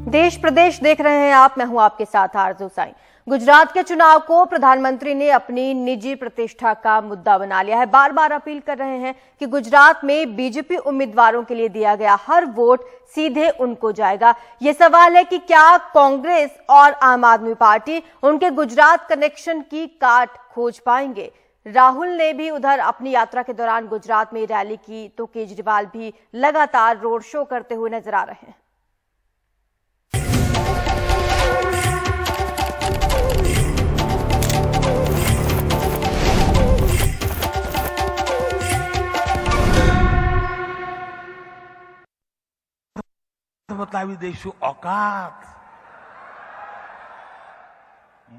देश प्रदेश देख रहे हैं आप, मैं हूं आपके साथ आरजू साईं। गुजरात के चुनाव को प्रधानमंत्री ने अपनी निजी प्रतिष्ठा का मुद्दा बना लिया है। बार बार अपील कर रहे हैं कि गुजरात में बीजेपी उम्मीदवारों के लिए दिया गया हर वोट सीधे उनको जाएगा। ये सवाल है कि क्या कांग्रेस और आम आदमी पार्टी उनके गुजरात कनेक्शन की काट खोज पाएंगे। राहुल ने भी उधर अपनी यात्रा के दौरान गुजरात में रैली की, तो केजरीवाल भी लगातार रोड शो करते हुए नजर आ रहे हैं। बतावी देशु औकात,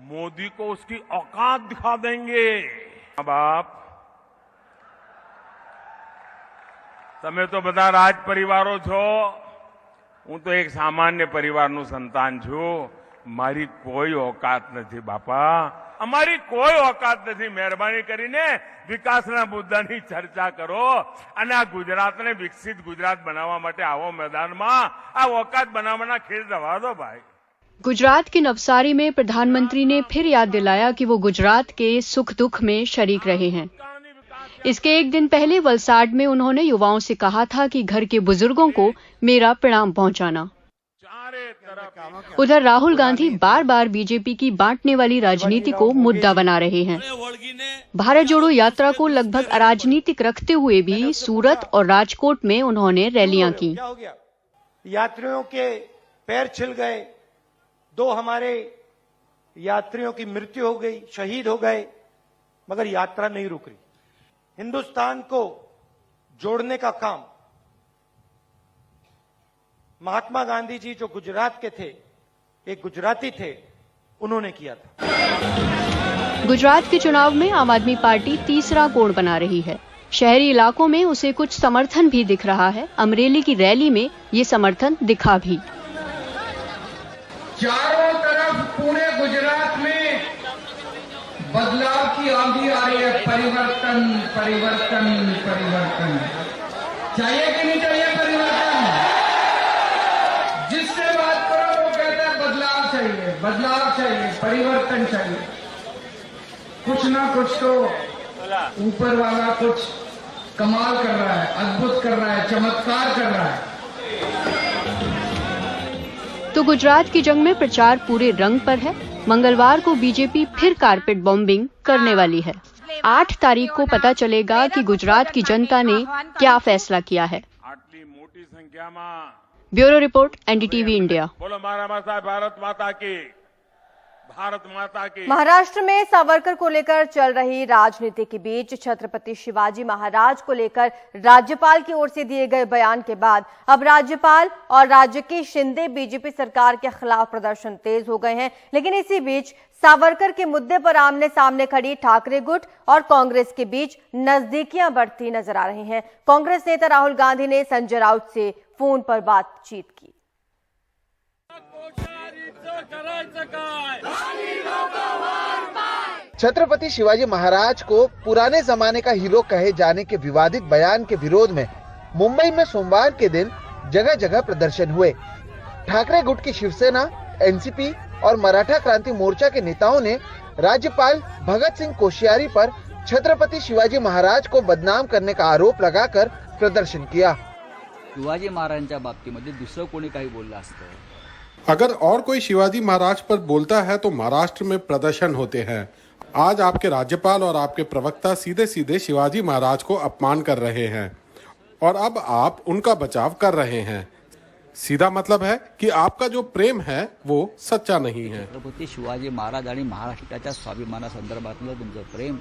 मोदी को उसकी औकात दिखा देंगे। बाप તમે તો બધા રાજ પરિવારો છો, હું તો એક સામાન્ય પરિવારનું સંતાન છું। મારી કોઈ औकात નથી બાપા, અમારી કોઈ औकात નથી। મહેરબાની કરીને વિકાસના મુદ્દાની ચર્ચા કરો અને આ ગુજરાતને વિકસિત ગુજરાત બનાવવા માટે આવો મેદાનમાં। આ औकात બનાવવાના ખેલ રવા દો ભાઈ। गुजरात की नवसारी में प्रधानमंत्री ने फिर याद दिलाया कि वो गुजरात के सुख दुख में शरीक रहे हैं। इसके एक दिन पहले वलसाड में उन्होंने युवाओं से कहा था कि घर के बुजुर्गों को मेरा प्रणाम पहुंचाना। उधर राहुल गांधी बार बार बीजेपी की बांटने वाली राजनीति को मुद्दा बना रहे हैं। भारत जोड़ो यात्रा को लगभग अराजनीतिक रखते हुए भी सूरत और राजकोट में उन्होंने रैलियां की। यात्रियों के पैर छिल गए, 2 हमारे यात्रियों की मृत्यु हो गई, शहीद हो गए, मगर यात्रा नहीं रुक रही। हिंदुस्तान को जोड़ने का काम महात्मा गांधी जी जो गुजरात के थे, एक गुजराती थे, उन्होंने किया था। गुजरात के चुनाव में आम आदमी पार्टी तीसरा कोण बना रही है। शहरी इलाकों में उसे कुछ समर्थन भी दिख रहा है। अमरेली की रैली में ये समर्थन दिखा भी। चारों तरफ पूरे गुजरात में बदलाव की आंधी आ रही है। परिवर्तन परिवर्तन परिवर्तन चाहिए कि नहीं चाहिए? परिवर्तन जिससे बात करो वो कहता है बदलाव चाहिए, बदलाव चाहिए, परिवर्तन चाहिए। कुछ ना कुछ तो ऊपर वाला कुछ कमाल कर रहा है, अद्भुत कर रहा है, चमत्कार कर रहा है। तो गुजरात की जंग में प्रचार पूरे रंग पर है। मंगलवार को बीजेपी फिर कारपेट बॉम्बिंग करने वाली है। 8 तारीख को पता चलेगा कि गुजरात की जनता ने क्या फैसला किया है। Bureau report, NDTV India. बोलो भारत माता की, भारत माता की। महाराष्ट्र में सावरकर को लेकर चल रही राजनीति के बीच छत्रपति शिवाजी महाराज को लेकर राज्यपाल की ओर से दिए गए बयान के बाद अब राज्यपाल और राज्य की शिंदे बीजेपी सरकार के खिलाफ प्रदर्शन तेज हो गए हैं। लेकिन इसी बीच सावरकर के मुद्दे पर आमने सामने खड़ी ठाकरे गुट और कांग्रेस के बीच नजदीकियां बढ़ती नजर आ रही हैं। कांग्रेस नेता राहुल गांधी ने संजय राउत से फोन पर बातचीत की। छत्रपति शिवाजी महाराज को पुराने जमाने का हीरो कहे जाने के विवादित बयान के विरोध में मुंबई में सोमवार के दिन जगह जगह प्रदर्शन हुए। ठाकरे गुट की शिवसेना, एनसीपी और मराठा क्रांति मोर्चा के नेताओं ने राज्यपाल भगत सिंह कोश्यारी पर छत्रपति शिवाजी महाराज को बदनाम करने का आरोप लगाकर प्रदर्शन किया। शिवाजी महाराजांच्या बाबतीमध्ये दुसरं कोणी काही बोललं असतं, अगर और कोई शिवाजी महाराज पर बोलता है तो महाराष्ट्र में प्रदर्शन होते हैं। आज आपके राज्यपाल और आपके प्रवक्ता सीधे सीधे शिवाजी महाराज को अपमान कर रहे हैं और अब आप उनका बचाव कर रहे हैं। सीधा मतलब है कि आपका जो प्रेम है वो सच्चा नहीं है। छत्रपती शिवाजी महाराज आणि महाराष्ट्राच्या स्वाभिमानासंदर्भातलं तुमचं प्रेम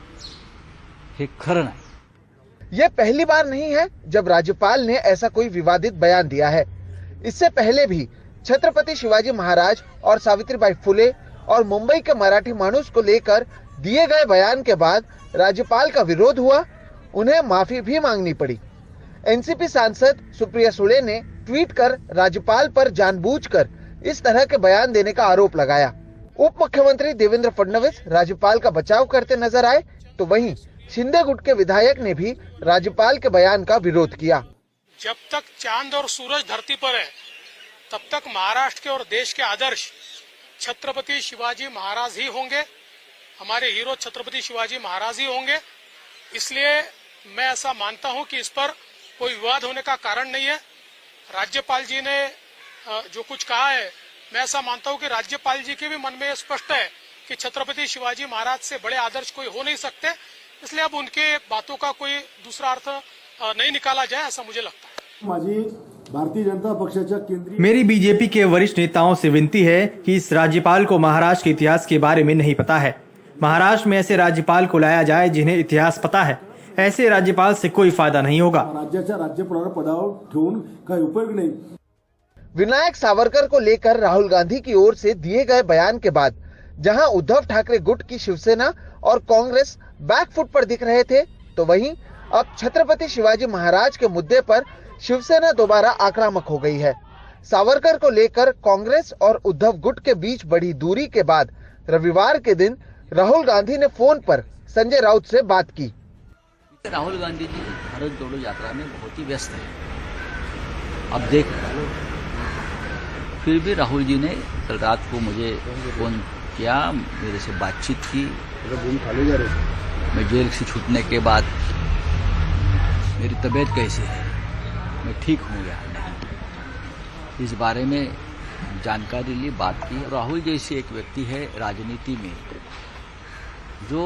हे खरं नाही। ये पहली बार नहीं है जब राज्यपाल ने ऐसा कोई विवादित बयान दिया है। इससे पहले भी छत्रपति शिवाजी महाराज और सावित्रीबाई फुले और मुंबई के मराठी माणूस को लेकर दिए गए बयान के बाद राज्यपाल का विरोध हुआ, उन्हें माफी भी मांगनी पड़ी। एनसीपी सांसद सुप्रिया सुळे ने ट्वीट कर राज्यपाल पर जानबूझकर इस तरह के बयान देने का आरोप लगाया। उप मुख्यमंत्री देवेंद्र फडणवीस राज्यपाल का बचाव करते नजर आए, तो वहीं शिंदे गुट के विधायक ने भी राज्यपाल के बयान का विरोध किया। जब तक चांद और सूरज धरती पर है तब तक महाराष्ट्र के और देश के आदर्श छत्रपति शिवाजी महाराज ही होंगे, हमारे हीरो छत्रपति शिवाजी महाराज ही होंगे। इसलिए मैं ऐसा मानता हूं कि इस पर कोई विवाद होने का कारण नहीं है। राज्यपाल जी ने जो कुछ कहा है, मैं ऐसा मानता हूं कि राज्यपाल जी के भी मन में स्पष्ट है कि छत्रपति शिवाजी महाराज से बड़े आदर्श कोई हो नहीं सकते। इसलिए अब उनके बातों का कोई दूसरा अर्थ नहीं निकाला जाए, ऐसा मुझे लगता है। माझी भारतीय जनता पक्षाच्या केंद्रीय मेरी बीजेपी के वरिष्ठ नेताओं से विनती है कि इस राज्यपाल को महाराष्ट्र के इतिहास के बारे में नहीं पता है। महाराष्ट्र में ऐसे राज्यपाल को लाया जाए जिन्हें इतिहास पता है। ऐसे राज्यपाल से कोई फायदा नहीं होगा। राज्याच्या राज्यपाल पदावर ठेवून काही उपयोग नहीं। विनायक सावरकर को लेकर राहुल गांधी की ओर से दिए गए बयान के बाद जहां उद्धव ठाकरे गुट की शिवसेना और कांग्रेस बैकफुट पर दिख रहे थे, तो वहीं अब छत्रपति शिवाजी महाराज के मुद्दे पर शिवसेना दोबारा आक्रामक हो गई है। सावरकर को लेकर कांग्रेस और उद्धव गुट के बीच बढ़ी दूरी के बाद रविवार के दिन राहुल गांधी ने फोन पर संजय राउत से बात की। राहुल गांधी जी भारत जोड़ो यात्रा में बहुत ही व्यस्त है। अब देख, फिर भी राहुल जी ने कल रात को मुझे फोन किया, मेरे से बातचीत की। मैं जेल से छूटने के बाद मेरी तबीयत कैसी है, मैं ठीक हूँ या नहीं, इस बारे में जानकारी ली, बात की। राहुल जैसे एक व्यक्ति है राजनीति में जो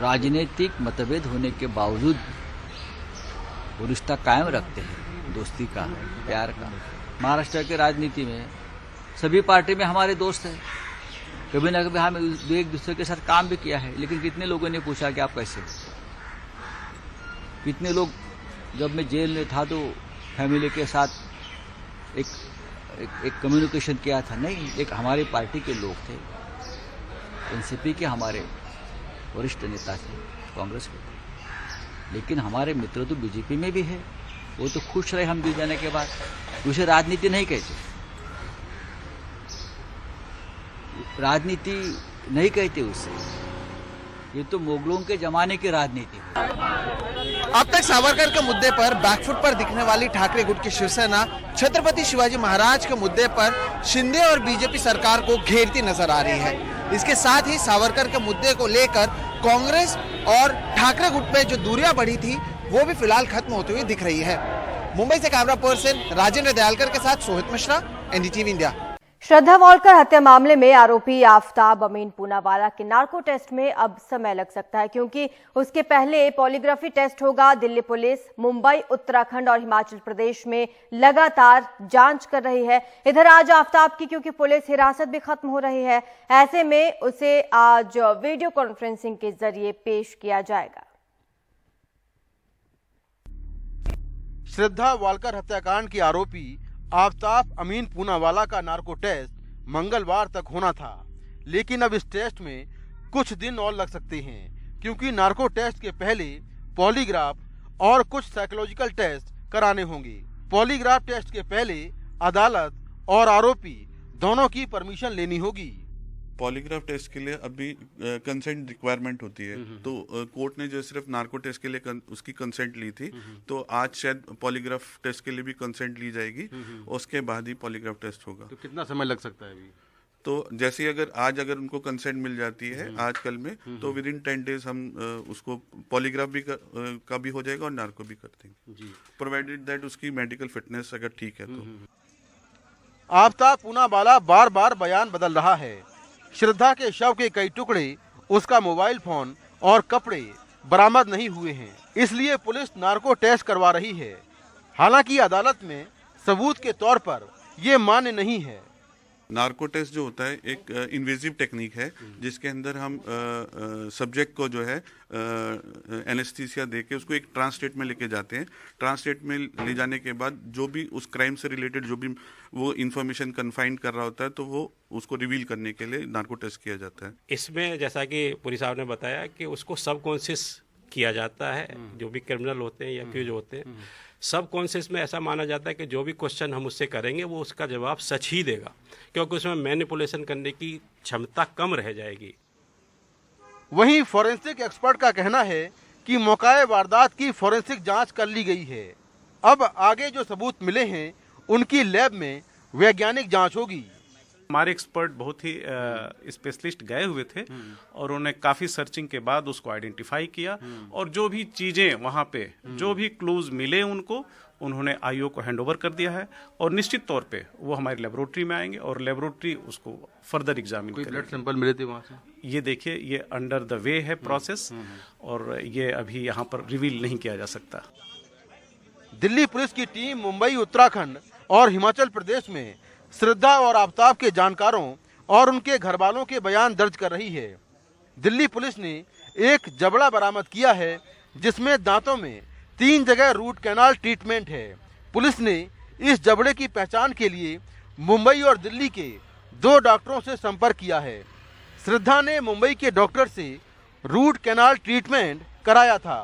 राजनीतिक मतभेद होने के बावजूद वो रिश्ता कायम रखते हैं, दोस्ती का, प्यार का। महाराष्ट्र की राजनीति में सभी पार्टी में हमारे दोस्त हैं, कभी ना कभी हम एक दूसरे के साथ काम भी किया है। लेकिन कितने लोगों ने पूछा कि आप कैसे, कितने लोग, जब मैं जेल में था तो फैमिली के साथ एक कम्युनिकेशन किया था। नहीं, एक हमारे पार्टी के लोग थे, एनसीपी के हमारे वरिष्ठ नेता थे, कांग्रेस के थे। लेकिन हमारे मित्र तो बीजेपी में भी है, वो तो खुश रहे हम जुड़ जाने के बाद। उसे राजनीति नहीं कहते, राजनीति नहीं कहते उसे, ये तो मुगलों के जमाने की राजनीति है। अब तक सावरकर के मुद्दे पर बैकफुट पर दिखने वाली ठाकरे गुट की शिवसेना छत्रपति शिवाजी महाराज के मुद्दे पर शिंदे और बीजेपी सरकार को घेरती नजर आ रही है। इसके साथ ही सावरकर के मुद्दे को लेकर कांग्रेस और ठाकरे गुट में जो दूरियां बढ़ी थी वो भी फिलहाल खत्म होती हुई दिख रही है। मुंबई से कैमरा पर्सन राजेंद्र दयालकर के साथ सोहित मिश्रा, एनडीटीवी इंडिया। श्रद्धा वॉलकर हत्या मामले में आरोपी आफताब अमीन पूनावाला के नार्को टेस्ट में अब समय लग सकता है, क्योंकि उसके पहले पॉलीग्राफी टेस्ट होगा। दिल्ली पुलिस मुंबई, उत्तराखंड और हिमाचल प्रदेश में लगातार जांच कर रही है। इधर आज आफताब की क्योंकि पुलिस हिरासत भी खत्म हो रही है, ऐसे में उसे आज वीडियो कॉन्फ्रेंसिंग के जरिए पेश किया जाएगा। श्रद्धा वॉलकर हत्याकांड की आरोपी आफताब अमीन पूनावाला का नार्को टेस्ट मंगलवार तक होना था, लेकिन अब इस टेस्ट में कुछ दिन और लग सकते हैं, क्योंकि नार्को टेस्ट के पहले पॉलीग्राफ और कुछ साइकोलॉजिकल टेस्ट कराने होंगे। पॉलीग्राफ टेस्ट के पहले अदालत और आरोपी दोनों की परमिशन लेनी होगी। पॉलीग्राफ टेस्ट के लिए अभी कंसेंट रिक्वायरमेंट होती है, तो कोर्ट ने जो सिर्फ नार्को टेस्ट के लिए उसकी कंसेंट ली थी, तो आज शायद पॉलीग्राफ टेस्ट के लिए भी कंसेंट ली जाएगी, उसके बाद ही पॉलीग्राफ टेस्ट होगा। तो कितना समय लग सकता है अभी? तो जैसे अगर उनको कंसेंट मिल जाती है आज कल में, तो विद इन 10 डेज हम उसको पॉलीग्राफ भी का भी हो जाएगा और नार्को भी कर देंगे, प्रोवाइडेड दैट उसकी मेडिकल फिटनेस अगर ठीक है तो। आफताब पूनावाला बार बार बयान बदल रहा है। श्रद्धा के शव के कई टुकड़े, उसका मोबाइल फोन और कपड़े बरामद नहीं हुए हैं, इसलिए पुलिस नार्को टेस्ट करवा रही है। हालांकि अदालत में सबूत के तौर पर ये मान्य नहीं है। नार्को टेस्ट जो होता है एक इन्वेजिव टेक्निक है, जिसके अंदर हम सब्जेक्ट को जो है एनेस्थीसिया देके उसको एक ट्रांस स्टेट में लेके जाते हैं। ट्रांस स्टेट में ले जाने के बाद जो भी उस क्राइम से रिलेटेड जो भी वो इन्फॉर्मेशन कन्फाइंड कर रहा होता है, तो वो उसको रिवील करने के लिए नार्को टेस्ट किया जाता है। इसमें जैसा कि पुलिस साहब ने बताया कि उसको सबकॉन्शियस किया जाता है, जो भी क्रिमिनल होते हैं या एक्यूज होते हैं, सबकॉन्शियस में ऐसा माना जाता है कि जो भी क्वेश्चन हम उससे करेंगे वो उसका जवाब सच ही देगा, क्योंकि उसमें मैनिपुलेशन करने की क्षमता कम रह जाएगी। वहीं फॉरेंसिक एक्सपर्ट का कहना है कि मौकाए वारदात की फॉरेंसिक जांच कर ली गई है। अब आगे जो सबूत मिले हैं उनकी लैब में वैज्ञानिक जांच होगी। हमारे एक्सपर्ट बहुत ही स्पेशलिस्ट गए हुए थे और उन्होंने काफ़ी सर्चिंग के बाद उसको आइडेंटिफाई किया और जो भी चीज़ें वहाँ पे जो भी क्लूज मिले उनको उन्होंने आईओ को हैंडओवर कर दिया है और निश्चित तौर पे वो हमारी लेबोरेटरी में आएंगे और लेबोरेटरी उसको फर्दर एग्जामिन करेगी। ब्लड सैंपल मिले थे वहाँ से? ये देखिए ये अंडर द वे है प्रोसेस और ये अभी यहाँ पर रिवील नहीं किया जा सकता। दिल्ली पुलिस की टीम मुंबई, उत्तराखंड और हिमाचल प्रदेश में श्रद्धा और आफताब के जानकारों और उनके घर वालों के बयान दर्ज कर रही है। दिल्ली पुलिस ने एक जबड़ा बरामद किया है जिसमें दांतों में 3 जगह रूट कैनाल ट्रीटमेंट है। पुलिस ने इस जबड़े की पहचान के लिए मुंबई और दिल्ली के 2 डॉक्टरों से संपर्क किया है। श्रद्धा ने मुंबई के डॉक्टर से रूट कैनाल ट्रीटमेंट कराया था।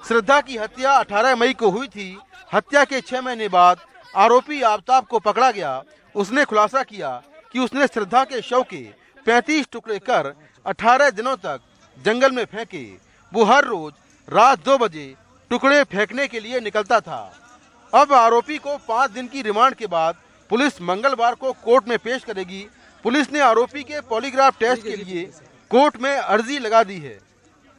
श्रद्धा की हत्या 18 मई को हुई थी। हत्या के 6 महीने बाद आरोपी आफताब को पकड़ा गया। उसने खुलासा किया कि उसने श्रद्धा के शव के 35 टुकड़े कर 18 दिनों तक जंगल में फेंके। वो हर रोज रात 2 बजे टुकड़े फेंकने के लिए निकलता था। अब आरोपी को 5 दिन की रिमांड के बाद पुलिस मंगलवार को कोर्ट में पेश करेगी। पुलिस ने आरोपी के पॉलीग्राफ टेस्ट के लिए कोर्ट में अर्जी लगा दी है।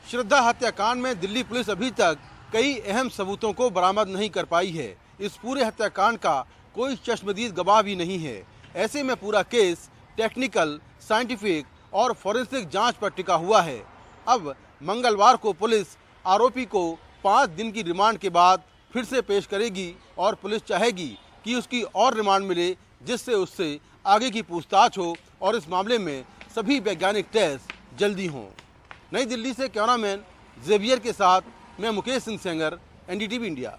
श्रद्धा हत्याकांड में दिल्ली पुलिस अभी तक कई अहम सबूतों को बरामद नहीं कर पाई है। इस पूरे हत्याकांड का कोई चश्मदीद गवाह भी नहीं है। ऐसे में पूरा केस टेक्निकल, साइंटिफिक और फॉरेंसिक जांच पर टिका हुआ है। अब मंगलवार को पुलिस आरोपी को 5 दिन की रिमांड के बाद फिर से पेश करेगी और पुलिस चाहेगी कि उसकी और रिमांड मिले जिससे उससे आगे की पूछताछ हो और इस मामले में सभी वैज्ञानिक टेस्ट जल्दी हों। नई दिल्ली से कैमरामैन जेवियर के साथ मैं मुकेश सिंह सेंगर, एनडीटीवी इंडिया।